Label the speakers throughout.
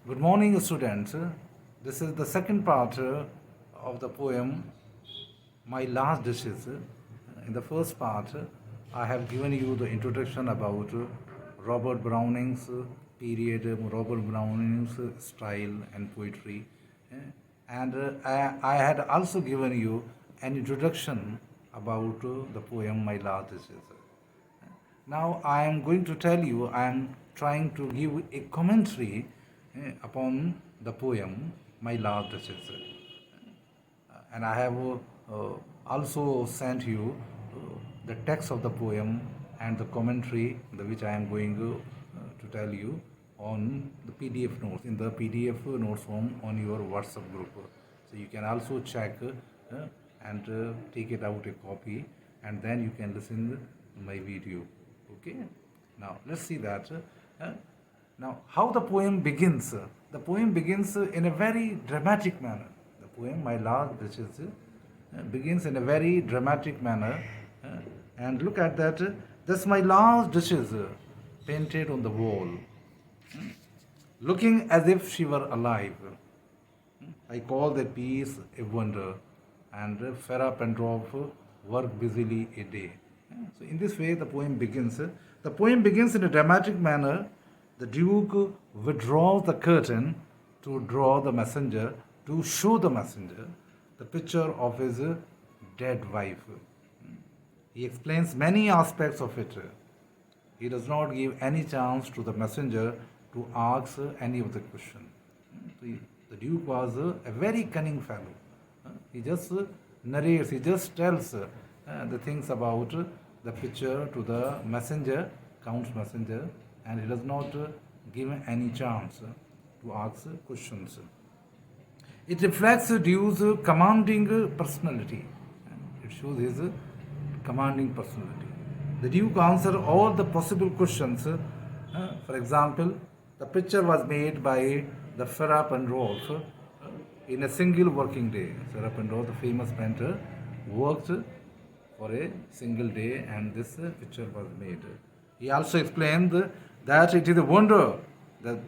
Speaker 1: Good morning, students. This is the second part of the poem My Last Dishes. In the first part, I have given you the introduction about Robert Browning's period, Robert Browning's style and poetry. And I had also given you an introduction about the poem My Last Dishes. Now I am going to tell you, I am trying to give a commentary upon the poem My Last Dishes. And I have also sent you the text of the poem and the commentary which I am going to tell you on the PDF notes, in the PDF notes form on your WhatsApp group. So you can also check and take it out a copy, and then you can listen my video. Okay, now let's see that. Now, how the poem begins? The poem begins in a very dramatic manner. The poem, My Last Dishes, begins in a very dramatic manner. And look at that. That's my last dishes painted on the wall, looking as if she were alive. I call the piece a wonder, and Farah Pendroff worked busily a day. So, in this way, the poem begins. The poem begins in a dramatic manner. The Duke withdraws the curtain to draw the messenger, to show the messenger the picture of his dead wife. He explains many aspects of it. He does not give any chance to the messenger to ask any of the question. The Duke was a very cunning fellow. He just narrates, he just tells the things about the picture to the messenger, Count's messenger, and he does not give any chance to ask questions. It reflects Duke's commanding personality. It shows his commanding personality. The Duke answered all the possible questions. For example, the picture was made by the Farah Pendroff in a single working day. Farah Pendroff, the famous painter, worked for a single day, and this picture was made. He also explained that it is a wonder that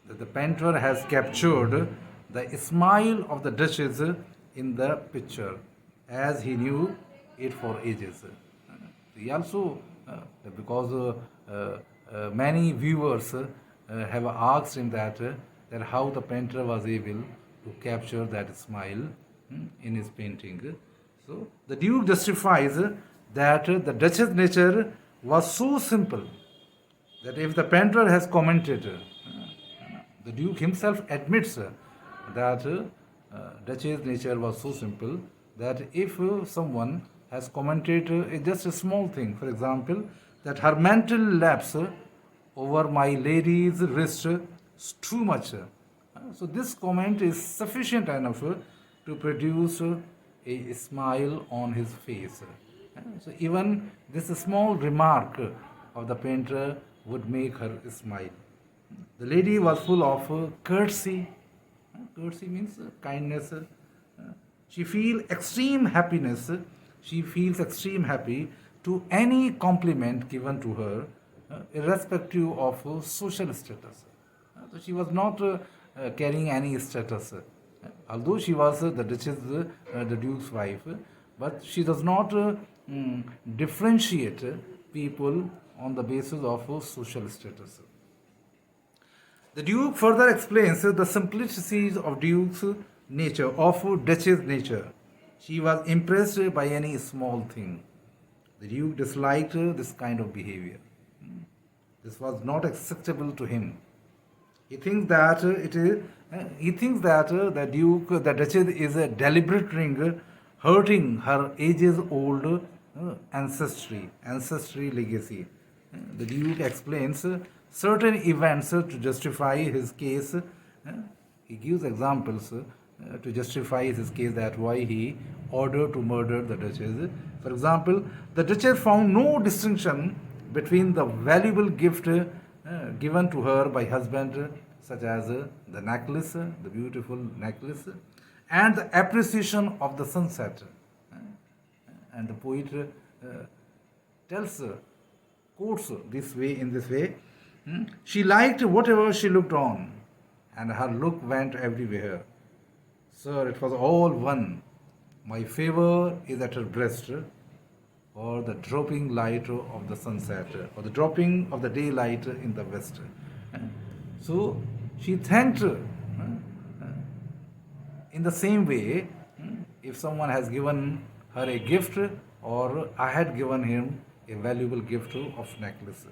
Speaker 1: the painter has captured the smile of the Duchess in the picture, as he knew it for ages. He also, because many viewers have asked him that how the painter was able to capture that smile in his painting. So the Duke justifies that the Duchess' nature was so simple that if the painter has commented, the Duke himself admits that Duchess' nature was so simple that if someone has commented just a small thing, for example, that her mental lapse over my lady's wrist is too much. So this comment is sufficient enough to produce a smile on his face. So even this small remark of the painter would make her smile. The lady was full of courtesy. Courtesy means kindness. She feels extreme happiness. She feels extreme happy to any compliment given to her, irrespective of social status. So she was not carrying any status. Although she was the Duchess, the Duke's wife, but she does not differentiate people on the basis of social status. The Duke further explains the simplicities of Duke's nature, of Duchess' nature. She was impressed by any small thing. The Duke disliked this kind of behavior. This was not acceptable to him. He thinks that the Duke, the Duchess, is deliberately hurting her ages-old ancestry legacy. The Duke explains certain events to justify his case. He gives examples to justify his case that why he ordered to murder the Duchess. For example, the Duchess found no distinction between the valuable gift given to her by husband, such as the necklace, the beautiful necklace, and the appreciation of the sunset. And the poet tells, quotes this way, in this way, she liked whatever she looked on, and her look went everywhere. Sir, it was all one. My favor is at her breast, or the dropping light of the sunset, or the dropping of the daylight in the west. So she thanked in the same way, if someone has given her a gift, or I had given him a valuable gift of necklace.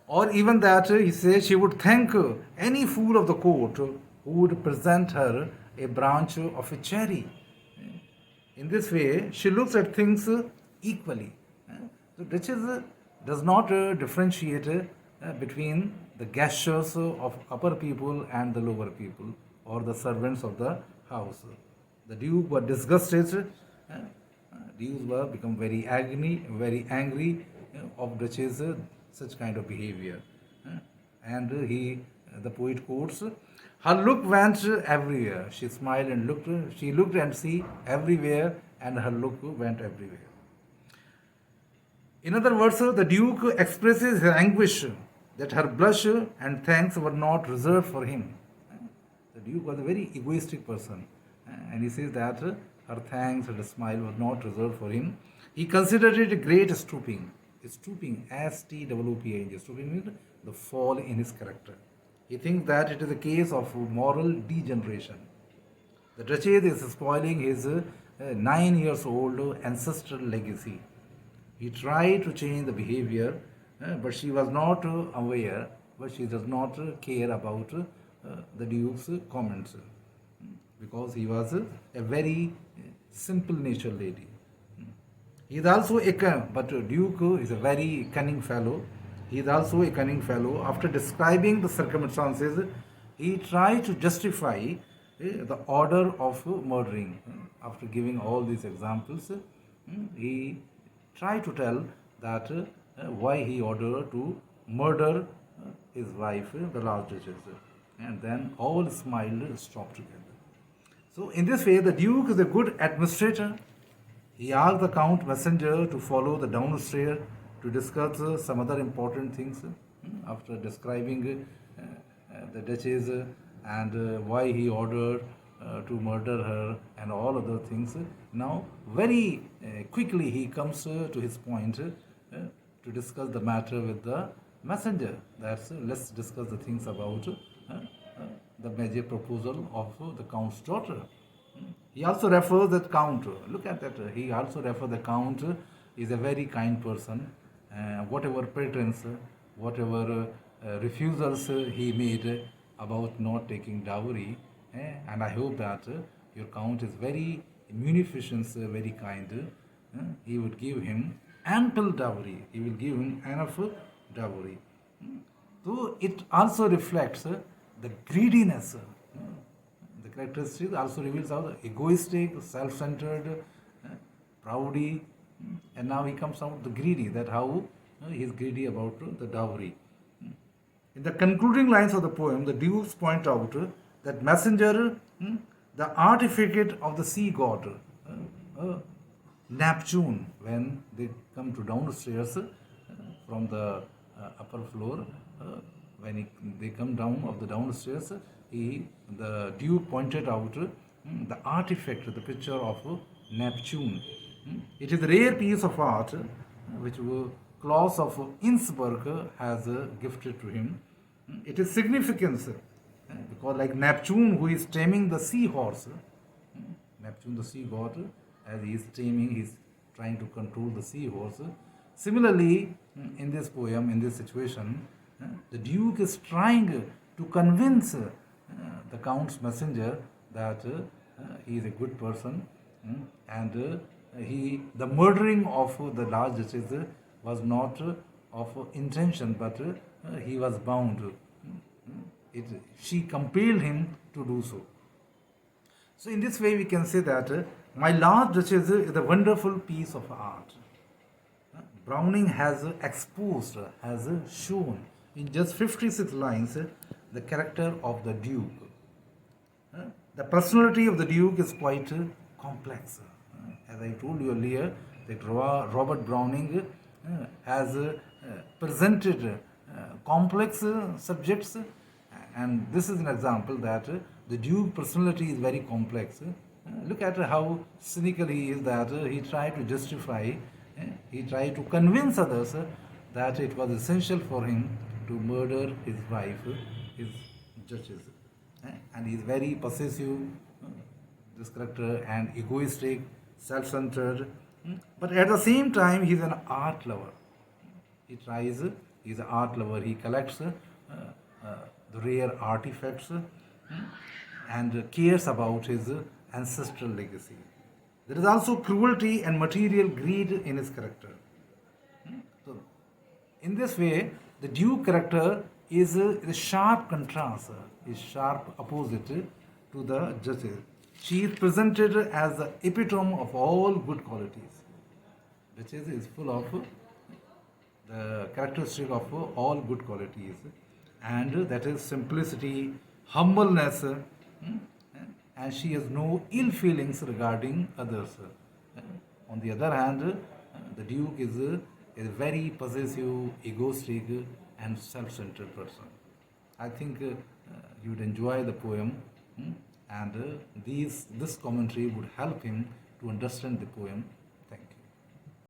Speaker 1: Or even that he says she would thank any fool of the court who would present her a branch of a cherry. In this way, she looks at things equally. So Duchess does not differentiate between the gestures of upper people and the lower people, or the servants of the house. The Duke was disgusted. Dukes were become very angry of Duchess such kind of behavior. And the poet quotes, her look went everywhere. She smiled and looked. She looked and see everywhere, and her look went everywhere. In other words, the Duke expresses her anguish that her blush and thanks were not reserved for him. The Duke was a very egoistic person, and he says that her thanks and her smile were not reserved for him. He considered it a great stooping. Stooping, S-T-O-O-P-I-N-G. Stooping means the fall in his character. He thinks that it is a case of moral degeneration. The Duchess is spoiling his 9 years old ancestral legacy. He tried to change the behavior, but she was not aware, but she does not care about the Duke's comments, because he was a very simple natured lady. He is also but Duke is a very cunning fellow. He is also a cunning fellow. After describing the circumstances, he tried to justify the order of murdering. After giving all these examples, he tried to tell that why he ordered to murder his wife, the last Duchess. And then all smiled, stopped together. So in this way, the Duke is a good administrator. He asked the Count Messenger to follow the downstairs to discuss some other important things. After describing the Duchess and why he ordered to murder her and all other things, now very quickly he comes to his point to discuss the matter with the messenger. That's let's discuss the things about the magic proposal of the Count's daughter. He also refers that Count, look at that, he also refers the Count is a very kind person. Whatever pretense, whatever refusals he made about not taking dowry, and I hope that your Count is very munificent, very kind. He would give him ample dowry, he will give him enough dowry. So it also reflects the greediness. The characteristic also reveals how the egoistic, self-centered, proudy, and now he comes out the greedy, that how he is greedy about the dowry. In the concluding lines of the poem, the Dukes point out that messenger, the artificate of the sea god, Neptune, when they come to downstairs from the upper floor, when they come down of the downstairs, the Duke pointed out the artifact, the picture of Neptune. It is a rare piece of art which Claus of Innsbruck has gifted to him. It is significant because, like Neptune, who is taming the seahorse, Neptune, the sea god, as he is taming, he is trying to control the seahorse. Similarly, in this poem, in this situation, the Duke is trying to convince the Count's messenger that he is a good person, and the murdering of the large Duchess was not of intention, but he was bound. She compelled him to do so. So in this way we can say that My Last Duchess is a wonderful piece of art. Browning has exposed, has shown in just 56 lines the character of the Duke. The personality of the Duke is quite complex. As I told you earlier, that Robert Browning has presented complex subjects And this is an example that the Duke personality is very complex. Look at how cynical he is, that he tried to justify, he tried to convince others that it was essential for him to murder his wife, his judges. And he is very possessive, this character, and egoistic, self-centered. But at the same time, he is an art lover. He tries, he's an art lover, he collects the rare artifacts and cares about his ancestral legacy. There is also cruelty and material greed in his character. So, in this way, the Duke character is a sharp contrast, is sharp opposite to the Judges. She is presented as the epitome of all good qualities. Duchess is full of the characteristic of all good qualities, and that is simplicity, humbleness, and she has no ill feelings regarding others. On the other hand, the Duke is a very possessive, egoistic, and self-centered person. I think you would enjoy the poem, and this commentary would help him to understand the poem